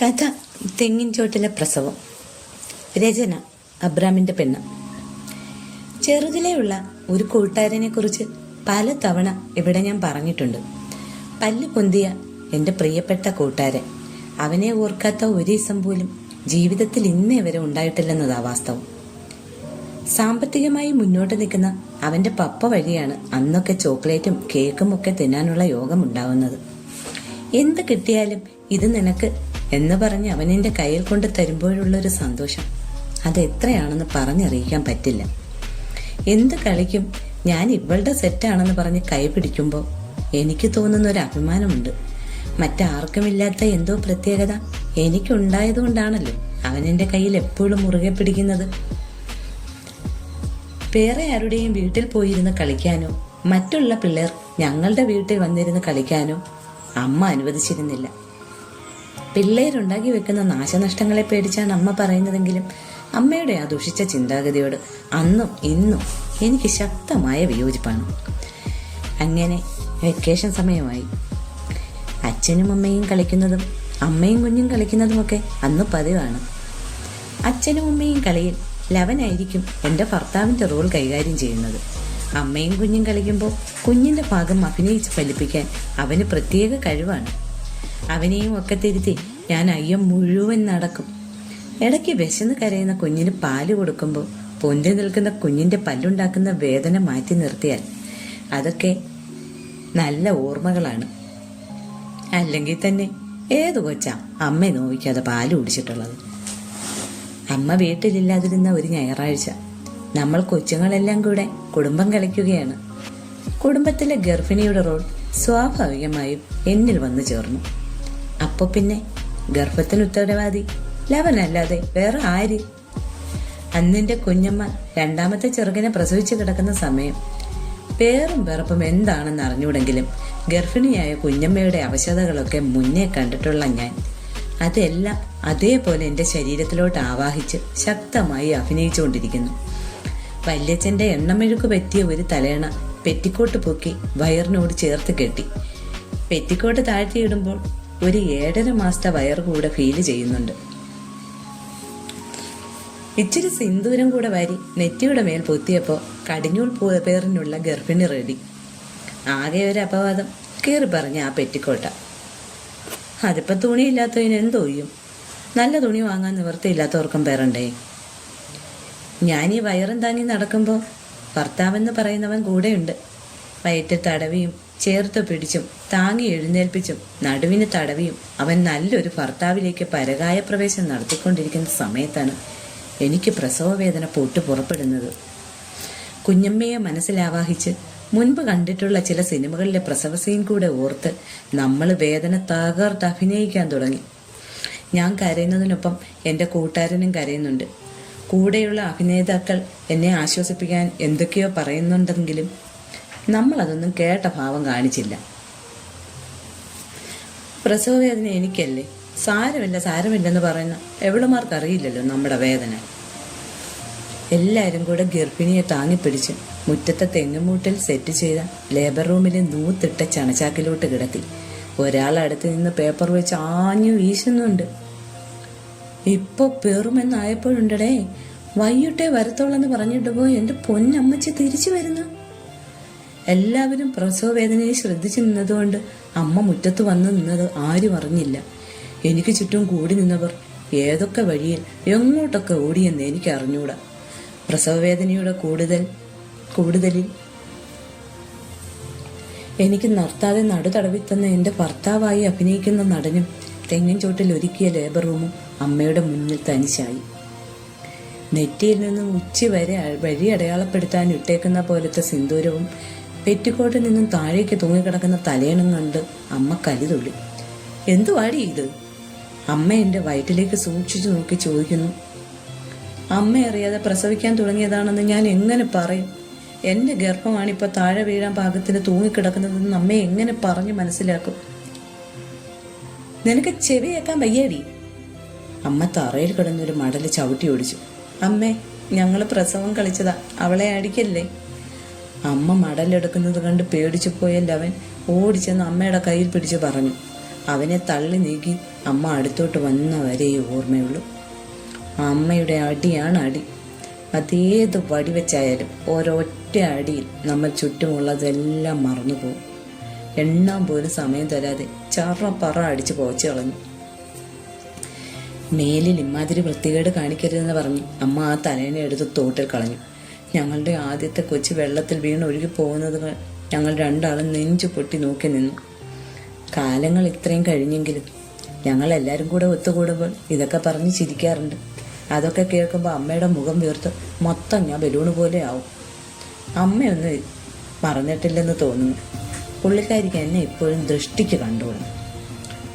കഥ തെങ്ങിൻ ചോട്ടിലെ പ്രസവം. രചന അബ്രാമിൻ്റെ പെണ്ണ്. ചെറുതിലെയുള്ള ഒരു കൂട്ടുകാരനെ കുറിച്ച് പല തവണ ഇവിടെ ഞാൻ പറഞ്ഞിട്ടുണ്ട്. പല്ല് പൊന്തിയ എൻ്റെ പ്രിയപ്പെട്ട കൂട്ടുകാരൻ. അവനെ ഓർക്കാത്ത ഒരു ദിവസം പോലും ജീവിതത്തിൽ ഇന്നേ വരെ ഉണ്ടായിട്ടില്ലെന്നതാ വാസ്തവം. സാമ്പത്തികമായി മുന്നോട്ട് നിൽക്കുന്ന അവൻ്റെ പപ്പ വഴിയാണ് അന്നൊക്കെ ചോക്ലേറ്റും കേക്കും ഒക്കെ തിന്നാനുള്ള യോഗം ഉണ്ടാവുന്നത്. എന്ത് കിട്ടിയാലും ഇത് നിനക്ക് എന്ന് പറഞ്ഞ് അവനെൻ്റെ കയ്യിൽ കൊണ്ട് തരുമ്പോഴുള്ളൊരു സന്തോഷം അത് എത്രയാണെന്ന് പറഞ്ഞറിയിക്കാൻ പറ്റില്ല. എന്ത് കളിക്കും ഞാൻ ഇവളുടെ സെറ്റാണെന്ന് പറഞ്ഞ് കൈ പിടിക്കുമ്പോൾ എനിക്ക് തോന്നുന്ന ഒരു അഭിമാനമുണ്ട്. മറ്റാർക്കുമില്ലാത്ത എന്തോ പ്രത്യേകത എനിക്കുണ്ടായതുകൊണ്ടാണല്ലോ അവനെൻ്റെ കയ്യിൽ എപ്പോഴും മുറുകെ പിടിക്കുന്നത്. വേറെ ആരുടെയും വീട്ടിൽ പോയിരുന്ന് കളിക്കാനോ മറ്റുള്ള പിള്ളേർ ഞങ്ങളുടെ വീട്ടിൽ വന്നിരുന്ന് കളിക്കാനോ അമ്മ അനുവദിച്ചിരുന്നില്ല. പിള്ളേരുണ്ടാക്കി വെക്കുന്ന നാശനഷ്ടങ്ങളെ പേടിച്ചാണ് അമ്മ പറയുന്നതെങ്കിലും അമ്മയുടെ ആ ദുഷിച്ച ചിന്താഗതിയോട് അന്നും ഇന്നും എനിക്ക് ശക്തമായ വിയോജിപ്പാണ്. അങ്ങനെ വെക്കേഷൻ സമയമായി. അച്ഛനും അമ്മയും കളിക്കുന്നതും അമ്മയും കുഞ്ഞും കളിക്കുന്നതുമൊക്കെ അന്ന് പതിവാണ്. അച്ഛനും അമ്മയും കളിയിൽ ലവനായിരിക്കും എൻ്റെ ഭർത്താവിൻ്റെ റോൾ കൈകാര്യം ചെയ്യുന്നത്. അമ്മയും കുഞ്ഞും കളിക്കുമ്പോൾ കുഞ്ഞിൻ്റെ ഭാഗം അഭിനയിച്ച് ഫലിപ്പിക്കാൻ അവന് പ്രത്യേക കഴിവാണ്. അവനെയും ഒക്കെ തിരുത്തി ഞാൻ അയ്യം മുഴുവൻ നടക്കും. ഇടയ്ക്ക് വിശന്ന് കരയുന്ന കുഞ്ഞിന് പാല് കൊടുക്കുമ്പോൾ പൊന്തി നിൽക്കുന്ന കുഞ്ഞിൻ്റെ പല്ലുണ്ടാക്കുന്ന വേദന മാറ്റി നിർത്തിയാൽ അതൊക്കെ നല്ല ഓർമ്മകളാണ്. അല്ലെങ്കിൽ തന്നെ ഏതു കൊച്ചാ അമ്മ നോവിക്കാതെ പാല് കുടിച്ചിട്ടുള്ളത്. അമ്മ വീട്ടിലില്ലാതിരുന്ന ഒരു ഞായറാഴ്ച നമ്മൾ കൊച്ചുങ്ങളെല്ലാം കൂടെ കുടുംബം കളിക്കുകയാണ്. കുടുംബത്തിലെ ഗർഭിണിയുടെ റോൾ സ്വാഭാവികമായും എന്നിൽ വന്നു ചേർന്നു. അപ്പൊ പിന്നെ ഗർഭത്തിന് ഉത്തരവാദി ലവനല്ലാതെ വേറെ ആര്? അന്നെന്റെ കുഞ്ഞമ്മ രണ്ടാമത്തെ ചെറുകനെ പ്രസവിച്ച് കിടക്കുന്ന സമയം പേറും പിറപ്പും എന്താണെന്ന് അറിഞ്ഞൂടെങ്കിലും ഗർഭിണിയായ കുഞ്ഞമ്മയുടെ അവശതകളൊക്കെ മുന്നേ കണ്ടിട്ടുള്ള ഞാൻ അതെല്ലാം അതേപോലെ എൻ്റെ ശരീരത്തിലോട്ട് ആവാഹിച്ച് ശക്തമായി അഭിനയിച്ചുകൊണ്ടിരിക്കുന്നു. വല്യച്ഛൻ്റെ എണ്ണമെഴുക്ക് പറ്റിയ ഒരു തലേണ പെറ്റിക്കോട്ട് പൊക്കി വയറിനോട് ചേർത്ത് കെട്ടി. പെറ്റിക്കോട്ട് താഴ്ത്തിയിടുമ്പോൾ ഒരു 7.5 മാസത്തെ വയർ കൂടെ ഫീല് ചെയ്യുന്നുണ്ട്. ഇച്ചിരി സിന്ദൂരം കൂടെ വാരി നെറ്റിയുടെ മേൽ പൊത്തിയപ്പോൾ കടിഞ്ഞൂൽ പേറിനുള്ള ഗർഭിണി റെഡി. ആകെ ഒരു അപവാദം കീറി പറഞ്ഞ ആ പെറ്റിക്കോട്ട. അതിപ്പോൾ തുണിയില്ലാത്തതിന് എന്തോ ചെയ്യും? നല്ല തുണി വാങ്ങാൻ നിവൃത്തിയില്ലാത്തവർക്കും പേരുണ്ടേ. ഞാൻ ഈ വയറും താങ്ങി നടക്കുമ്പോൾ ഭർത്താവെന്ന് പറയുന്നവൻ കൂടെയുണ്ട്. വയറ്റിൽ തടവിയും ചേർത്ത് പിടിച്ചും താങ്ങി എഴുന്നേൽപ്പിച്ചും നടുവിന് തടവിയും അവൻ നല്ലൊരു ഭർത്താവിലേക്ക് പരകായ പ്രവേശം നടത്തിക്കൊണ്ടിരിക്കുന്ന സമയത്താണ് എനിക്ക് പ്രസവവേദന പൊട്ടു പുറപ്പെടുന്നത്. കുഞ്ഞമ്മയെ മനസ്സിലാവാഹിച്ച് മുൻപ് കണ്ടിട്ടുള്ള ചില സിനിമകളിലെ പ്രസവ സീൻ കൂടെ ഓർത്ത് നമ്മൾ വേദന തകർത്ത് അഭിനയിക്കാൻ തുടങ്ങി. ഞാൻ കരയുന്നതിനൊപ്പം എൻ്റെ കൂട്ടുകാരനും കരയുന്നുണ്ട്. കൂടെയുള്ള അഭിനേതാക്കൾ എന്നെ ആശ്വസിപ്പിക്കാൻ എന്തൊക്കെയോ പറയുന്നുണ്ടെങ്കിലും നമ്മളതൊന്നും കേട്ട ഭാവം കാണിച്ചില്ല. പ്രസവവേദന എനിക്കല്ലേ, സാരമില്ലെന്ന് പറയുന്ന എവിടെമാർക്കറിയില്ലല്ലോ നമ്മുടെ വേദന. എല്ലാവരും കൂടെ ഗർഭിണിയെ താങ്ങിപ്പിടിച്ച് മുറ്റത്തെ തെങ്ങുമൂട്ടിൽ സെറ്റ് ചെയ്ത ലേബർ റൂമിൽ നൂത്തിട്ട ചണച്ചാക്കിലോട്ട് കിടത്തി. ഒരാളടുത്ത് നിന്ന് പേപ്പർ വെച്ച് ആഞ്ഞു വീശുന്നുണ്ട്. ഇപ്പൊ പെറുമെന്നായപ്പോഴുണ്ടടേ, വൈകിട്ടേ വരത്തോളെന്ന് പറഞ്ഞിട്ട് പോയി എൻ്റെ പൊന്നമ്മച്ചി തിരിച്ചു വരുന്നു. എല്ലാവരും പ്രസവവേദനയെ ശ്രദ്ധിച്ചു നിന്നതുകൊണ്ട് അമ്മ മുറ്റത്ത് വന്ന് നിന്നത് ആരും അറിഞ്ഞില്ല. എനിക്ക് ചുറ്റും കൂടി നിന്നവർ ഏതൊക്കെ വഴിയിൽ എങ്ങോട്ടൊക്കെ ഓടിയെന്ന് എനിക്ക് അറിഞ്ഞൂടാ. പ്രസവവേദനയുടെ കൂടുതലിൽ എനിക്ക് നിർത്താതെ നടുതടവിത്തന്ന എൻ്റെ ഭർത്താവായി അഭിനയിക്കുന്ന നടനും തെങ്ങിൻ ചോട്ടിൽ ഒരുക്കിയ ലേബർ റൂമും അമ്മയുടെ മുന്നിൽ തനിച്ചായി. നെറ്റിയിൽ നിന്നും ഉച്ചി വരെ വഴി അടയാളപ്പെടുത്താൻ ഇട്ടേക്കുന്ന പോലത്തെ സിന്ദൂരവും പെറ്റിക്കോട്ടിൽ നിന്നും താഴേക്ക് തൂങ്ങിക്കിടക്കുന്ന തലയണം കണ്ട് അമ്മ കലിതുള്ളി. എന്തുവാടി ഇത്? അമ്മ എൻ്റെ വയറ്റിലേക്ക് സൂക്ഷിച്ചു നോക്കി ചോദിക്കുന്നു. അമ്മ അറിയാതെ പ്രസവിക്കാൻ തുടങ്ങിയതാണെന്ന് ഞാൻ എങ്ങനെ പറയും? എൻ്റെ ഗർഭമാണിപ്പോൾ താഴെ വീഴാൻ പാകത്തിന് തൂങ്ങിക്കിടക്കുന്നതെന്ന് അമ്മയെ എങ്ങനെ പറഞ്ഞു മനസ്സിലാക്കും? നിനക്ക് ചെവി കേൾക്കാൻ വയ്യേടി? അമ്മ തറയിൽ കിടന്നൊരു മടല് ചവിട്ടി ഓടിച്ചു. അമ്മേ, ഞങ്ങൾ പ്രസവം കളിച്ചതാ, അവളെ അടിക്കല്ലേ. അമ്മ മടലെടുക്കുന്നത് കണ്ട് പേടിച്ചു പോയല്ല അവൻ ഓടിച്ചെന്ന് അമ്മയുടെ കയ്യിൽ പിടിച്ച് പറഞ്ഞു. അവനെ തള്ളി നീക്കി അമ്മ അടുത്തോട്ട് വന്ന വരെയേ ഓർമ്മയുള്ളൂ. അമ്മയുടെ അടിയാണ് അടി. അതേത് വടി വെച്ചായാലും ഒരൊറ്റ അടിയിൽ നമ്മൾ ചുറ്റുമുള്ളതെല്ലാം മറന്നുപോകും. എണ്ണാൻ പോലും സമയം തരാതെ പറ അടിച്ച് പോച്ചു കളഞ്ഞു. മേലിൽ ഇമാതിരി വൃത്തികേട് കാണിക്കരുതെന്ന് പറഞ്ഞ് അമ്മ ആ തലേനെ എടുത്ത് തോട്ടിൽ കളഞ്ഞു. ഞങ്ങളുടെ ആദ്യത്തെ കൊച്ചു വെള്ളത്തിൽ വീണ് ഒഴുകി പോകുന്നത് ഞങ്ങൾ രണ്ടാളും നെഞ്ചു പൊട്ടി നോക്കി നിന്നു. കാലങ്ങൾ ഇത്രയും കഴിഞ്ഞെങ്കിലും ഞങ്ങളെല്ലാവരും കൂടെ ഒത്തുകൂടുമ്പോൾ ഇതൊക്കെ പറഞ്ഞ് ചിരിക്കാറുണ്ട്. അതൊക്കെ കേൾക്കുമ്പോൾ അമ്മയുടെ മുഖം വീർത്ത് മൊത്തം ഞാൻ ബലൂണ് പോലെ ആവും. അമ്മയൊന്നും മറന്നിട്ടില്ലെന്ന് തോന്നുന്നു. പുള്ളിക്കാരിക്ക് എന്നെ ഇപ്പോഴും ദൃഷ്ടിക്ക് കണ്ടോളും.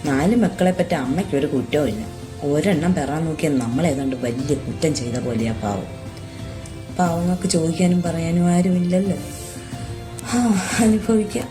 4 മക്കളെപ്പറ്റി അമ്മയ്ക്കൊരു കുറ്റവും ഇല്ല. ഒരെണ്ണം പെറാൻ നോക്കിയാൽ നമ്മളേതാണ്ട് വലിയ കുറ്റം ചെയ്ത പോലെയാ പാവം. പാവങ്ങൾക്ക് ചോദിക്കാനും പറയാനും ആരുമില്ലല്ലോ. അനുഭവിക്കാം.